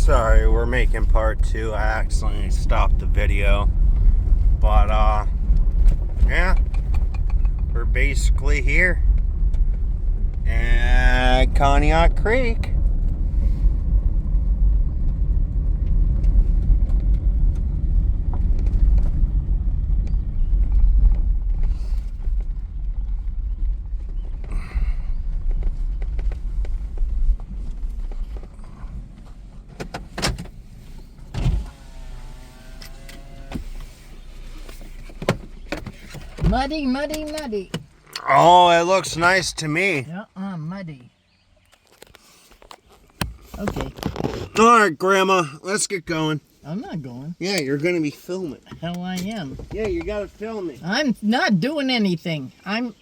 Sorry, we're making part 2. I accidentally stopped the video. But, yeah. We're basically here at Conneaut Creek. Muddy, muddy, muddy. Oh, it looks nice to me. Muddy. Okay. All right, Grandma, let's get going. I'm not going. Yeah, you're going to be filming. Hell, I am. Yeah, you got to film me. I'm not doing anything. I've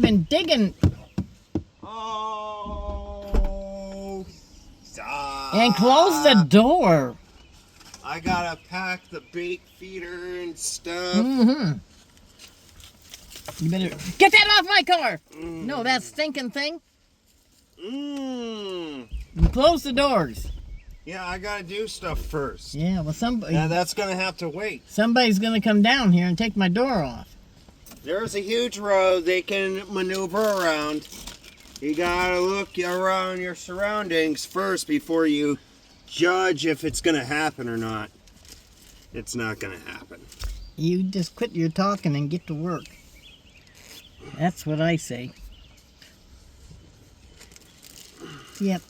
been digging. Oh, stop. And close the door. I got to pack the bait feeder and stuff. Mm-hmm. You better get that off my car. No, that stinking thing. And close the doors. Yeah, I gotta do stuff first. Yeah, well, Yeah, that's gonna have to wait. somebody's gonna come down here and take my door off. There's a huge road they can maneuver around. You gotta look around your surroundings first before you judge if it's gonna happen or not. It's not gonna happen. You just quit your talking and get to work. That's what I say. Yep.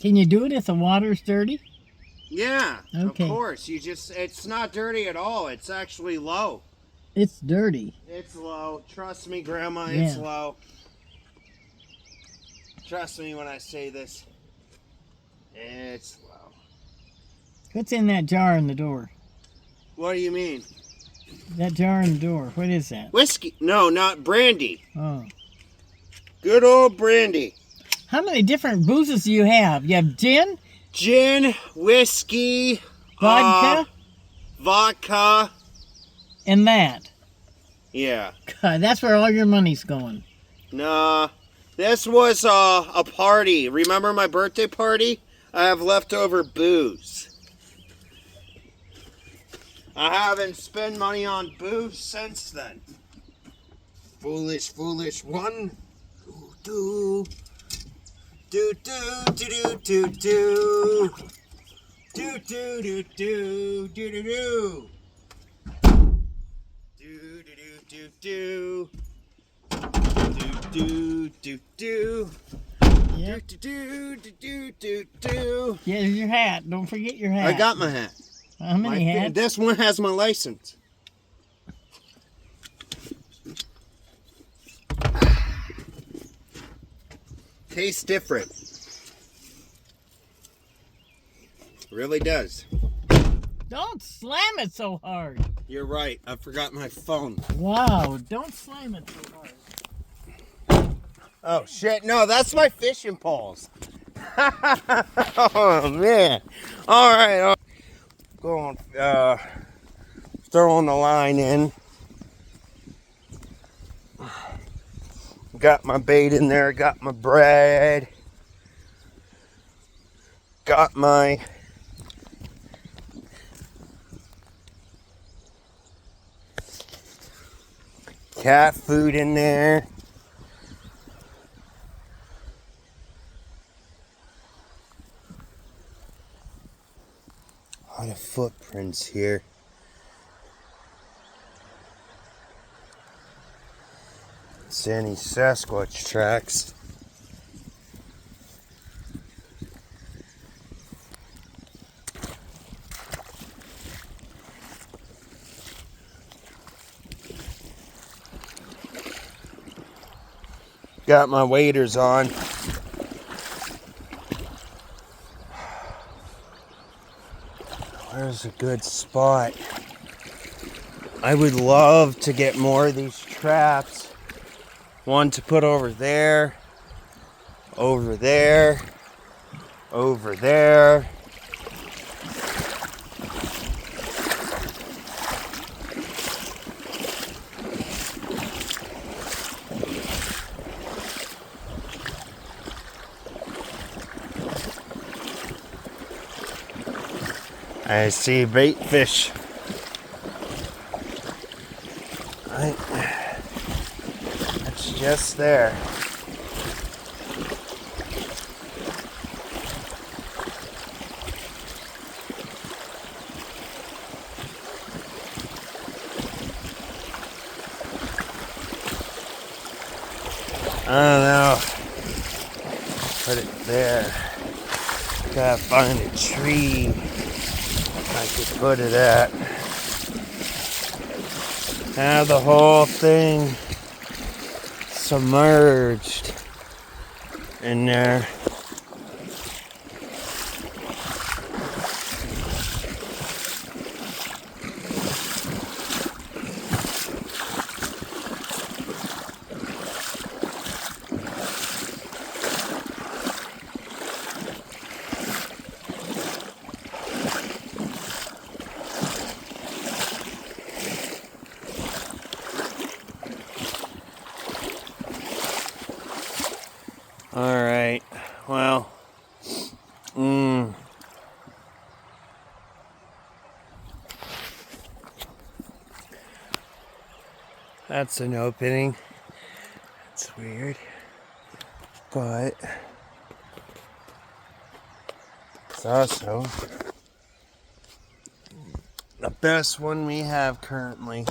Can you do it if the water's dirty? Yeah, Okay. Of course. It's not dirty at all. It's actually low. It's dirty. It's low. Trust me, Grandma, Yeah. it's low. Trust me when I say this. It's low. What's in that jar in the door? What do you mean? That jar in the door. What is that? Whiskey? No, not brandy. Oh. Good old brandy. How many different boozes do you have? You have gin, Gin, whiskey, vodka, vodka. and that. Yeah. God, that's where all your money's going. Nah. This was a party. Remember my birthday party? I have leftover booze. I haven't spent money on booze since then. Foolish, foolish one. Do do do do do do do do do do do do do do do do do do. Yep. Do. Yeah, your hat. Don't forget your hat. I got my hat. How many hats? This one has my license. Tastes different. Really does. Don't slam it so hard. You're right. I forgot my phone. Wow, don't slam it so hard. Oh shit! No, that's my fishing poles. Oh man! All right, going throwing the line in. Got my bait in there. Got my bread. Got my cat food in there. A lot of footprints here. See any Sasquatch tracks? Got my waders on. Where's a good spot? I would love to get more of these traps. One to put over there, over there, over there. I see bait fish. It's just there. I don't know. Put it there. Gotta find a tree I could put it at. Have the whole thing submerged in there. Alright, well, that's an opening. It's weird, but it's also the best one we have currently.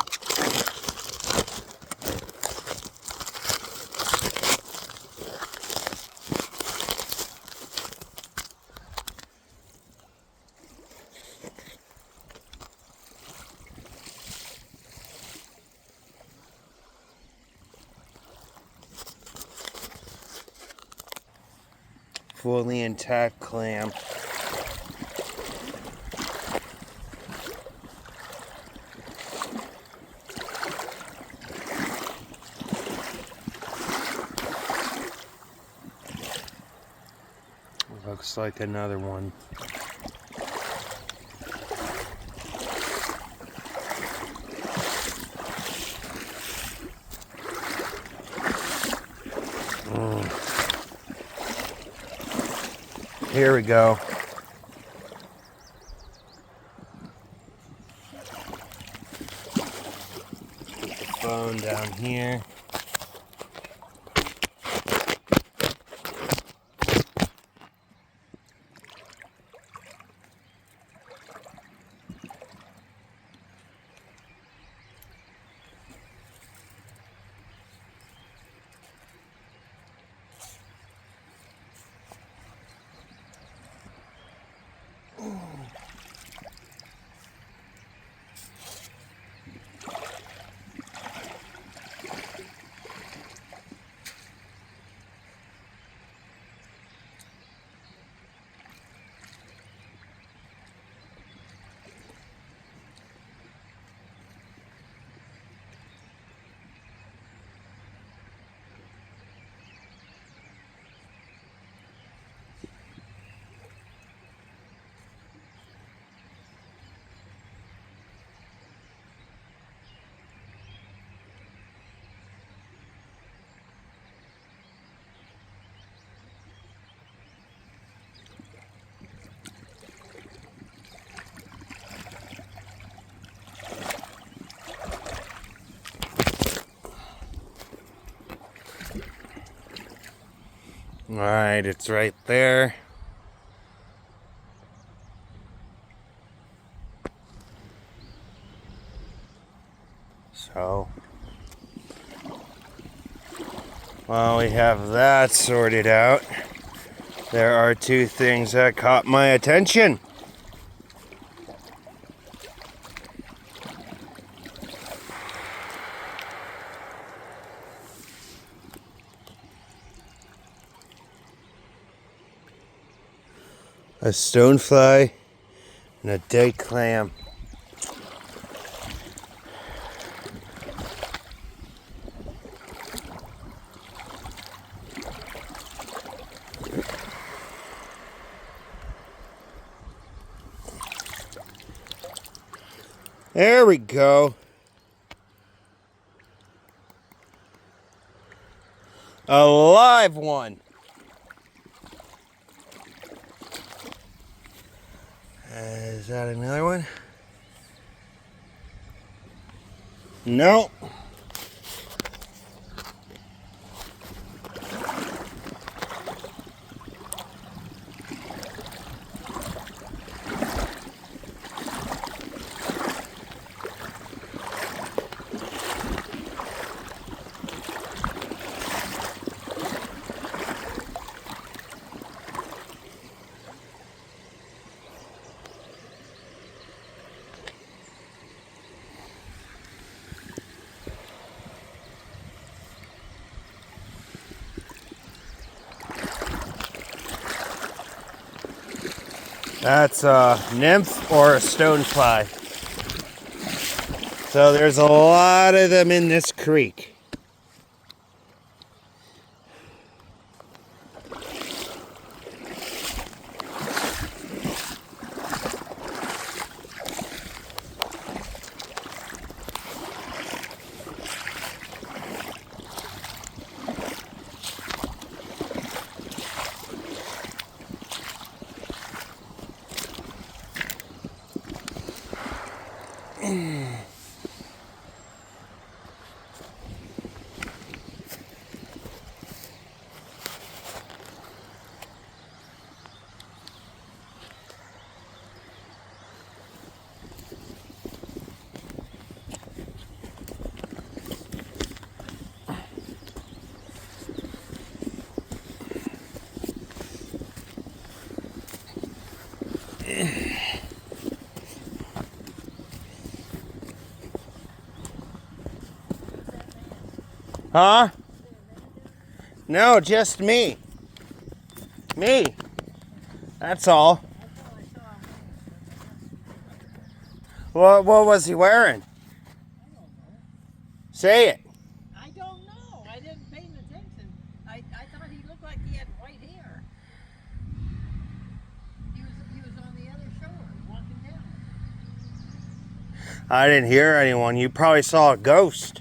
Fully intact clam. Looks like another one. Here we go. Put the phone down here. Alright, it's right there. So, while we have that sorted out, there are two things that caught my attention. A stonefly and a dead clam. There we go. A live one. Is that another one? No. That's a nymph or a stonefly. So there's a lot of them in this creek. Huh? No, just me. Me. That's all. What was he wearing? Say it. I don't know. I didn't pay attention. I thought he looked like he had white hair. He was on the other shore walking down. I didn't hear anyone. You probably saw a ghost.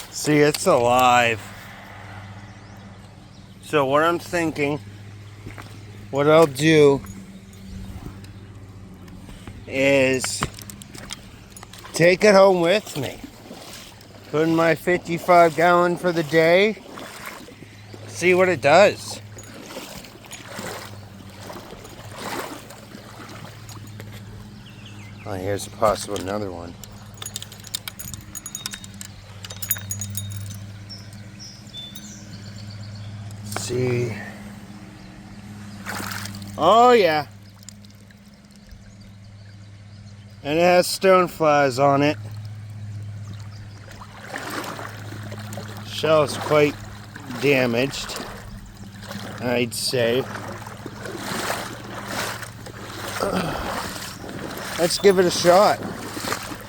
See, it's alive. So what I'm thinking, what I'll do is take it home with me. Put in my 55-gallon for the day. See what it does. Oh, here's a possible another one. See. Oh yeah. And it has stoneflies on it. Shell is quite damaged, I'd say. Let's give it a shot.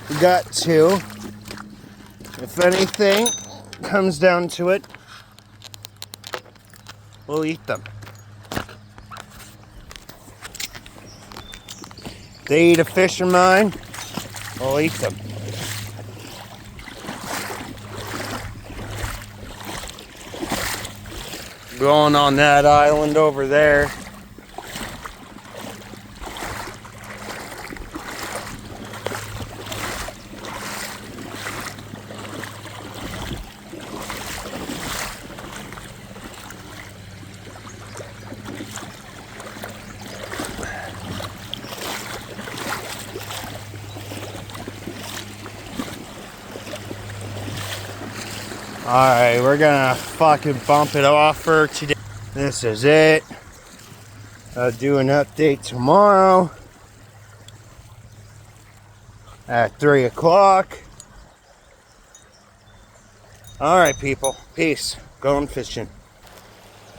We got two. If anything comes down to it, we'll eat them. They eat a fish of mine, we'll eat them. Going on that island over there. Alright, we're gonna fucking bump it off for today. This is it. I'll do an update tomorrow at 3 o'clock. Alright, people. Peace. Going fishing.